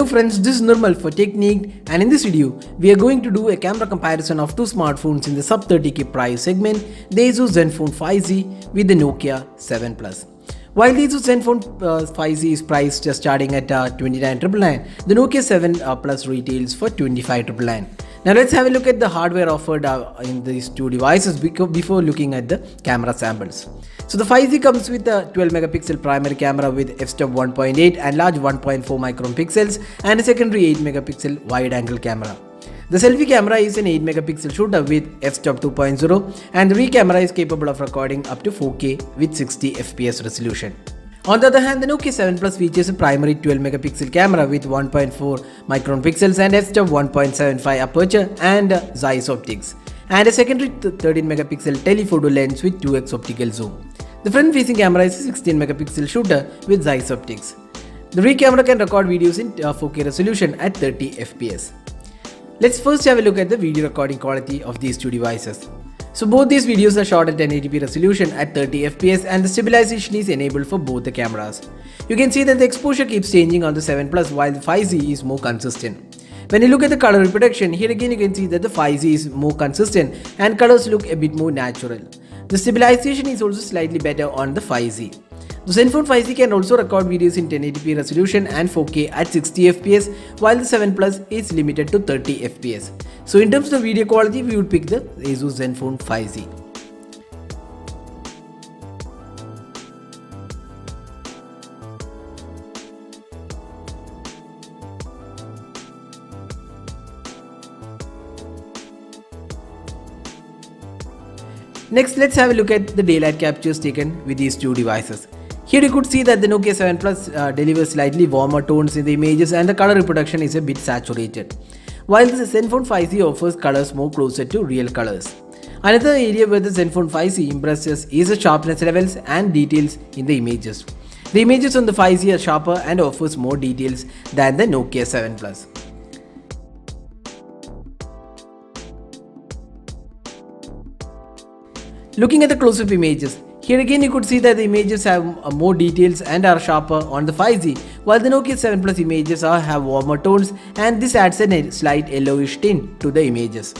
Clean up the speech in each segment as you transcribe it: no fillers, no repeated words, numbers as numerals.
Hello friends, this is Nirmal for Technique, and in this video, we are going to do a camera comparison of two smartphones in the sub 30k price segment, the ASUS Zenfone 5G with the Nokia 7 Plus. While the ASUS Zenfone 5G is priced starting at 29,999, the Nokia 7 Plus retails for 25,999. Now let's have a look at the hardware offered in these two devices before looking at the camera samples. So the 5G comes with a 12 megapixel primary camera with f-stop 1.8 and large 1.4 micron pixels and a secondary 8 megapixel wide angle camera. The selfie camera is an 8 megapixel shooter with f-stop 2.0 and the rear camera is capable of recording up to 4K with 60 fps resolution. On the other hand, the Nokia 7 Plus features a primary 12 megapixel camera with 1.4 micron pixels and f-stop 1.75 aperture and Zeiss optics, and a secondary 13 megapixel telephoto lens with 2x optical zoom. The front facing camera is a 16 megapixel shooter with Zeiss optics. The rear camera can record videos in 4K resolution at 30 fps. Let's first have a look at the video recording quality of these two devices. So both these videos are shot at 1080p resolution at 30 fps and the stabilization is enabled for both the cameras. You can see that the exposure keeps changing on the 7 Plus while the 5G is more consistent. When you look at the color reproduction, here again you can see that the 5G is more consistent and colors look a bit more natural. The stabilization is also slightly better on the 5G. The Zenfone 5G can also record videos in 1080p resolution and 4K at 60 fps while the 7 Plus is limited to 30 fps. So in terms of video quality, we would pick the ASUS Zenfone 5G. Next, let's have a look at the daylight captures taken with these two devices. Here you could see that the Nokia 7 Plus delivers slightly warmer tones in the images and the color reproduction is a bit saturated, while the Zenfone 5G offers colors more closer to real colors. Another area where the Zenfone 5G impresses is the sharpness levels and details in the images. The images on the 5G are sharper and offers more details than the Nokia 7 Plus. Looking at the close-up images, here again you could see that the images have more details and are sharper on the 5G, while the Nokia 7 Plus images have warmer tones and this adds a slight yellowish tint to the images.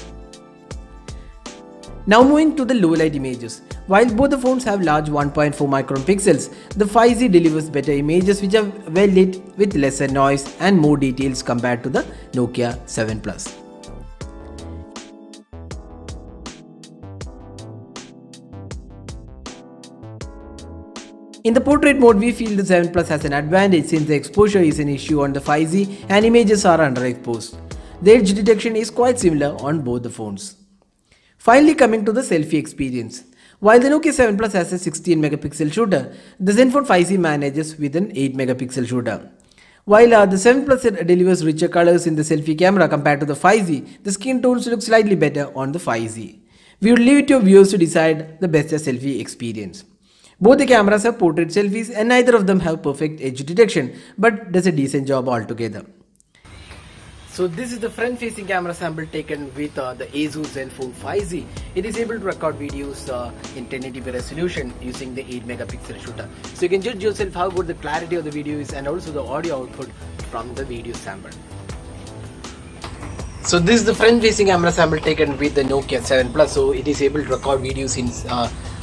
Now moving to the low light images. While both the phones have large 1.4 micron pixels, the 5G delivers better images which are well lit with lesser noise and more details compared to the Nokia 7 Plus. In the portrait mode, we feel the 7 Plus has an advantage since the exposure is an issue on the 5G and images are underexposed. The edge detection is quite similar on both the phones. Finally, coming to the selfie experience. While the Nokia 7 Plus has a 16 megapixel shooter, the Zenfone 5G manages with an 8 megapixel shooter. While the 7 Plus delivers richer colors in the selfie camera compared to the 5G, the skin tones look slightly better on the 5G. We would leave it to your viewers to decide the best selfie experience. Both the cameras have portrait selfies and neither of them have perfect edge detection, but does a decent job altogether. So this is the front facing camera sample taken with the ASUS Zenfone 5G. It is able to record videos in 1080p resolution using the 8 megapixel shooter. So you can judge yourself how good the clarity of the video is and also the audio output from the video sample. So this is the front facing camera sample taken with the Nokia 7 Plus. So it is able to record videos in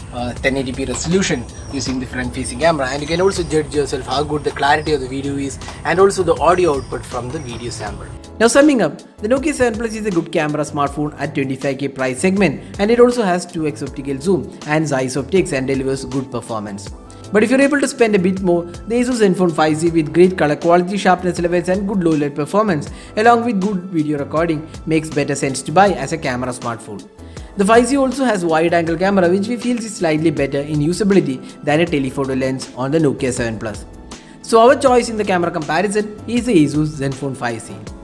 1080p resolution using the front facing camera, and you can also judge yourself how good the clarity of the video is and also the audio output from the video sample. Now summing up, the Nokia 7 Plus is a good camera smartphone at 25k price segment and it also has 2x optical zoom and Zeiss optics and delivers good performance. But if you're able to spend a bit more, the ASUS Zenfone 5G with great color quality, sharpness levels and good low light performance along with good video recording makes better sense to buy as a camera smartphone. The 5G also has wide angle camera which we feel is slightly better in usability than a telephoto lens on the Nokia 7 Plus. So our choice in the camera comparison is the ASUS Zenfone 5G.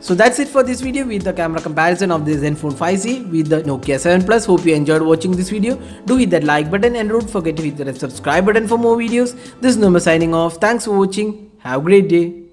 So that's it for this video with the camera comparison of the Zenfone 5G with the Nokia 7 Plus. Hope you enjoyed watching this video. Do hit that like button and don't forget to hit the subscribe button for more videos. This is Nirmal signing off. Thanks for watching. Have a great day.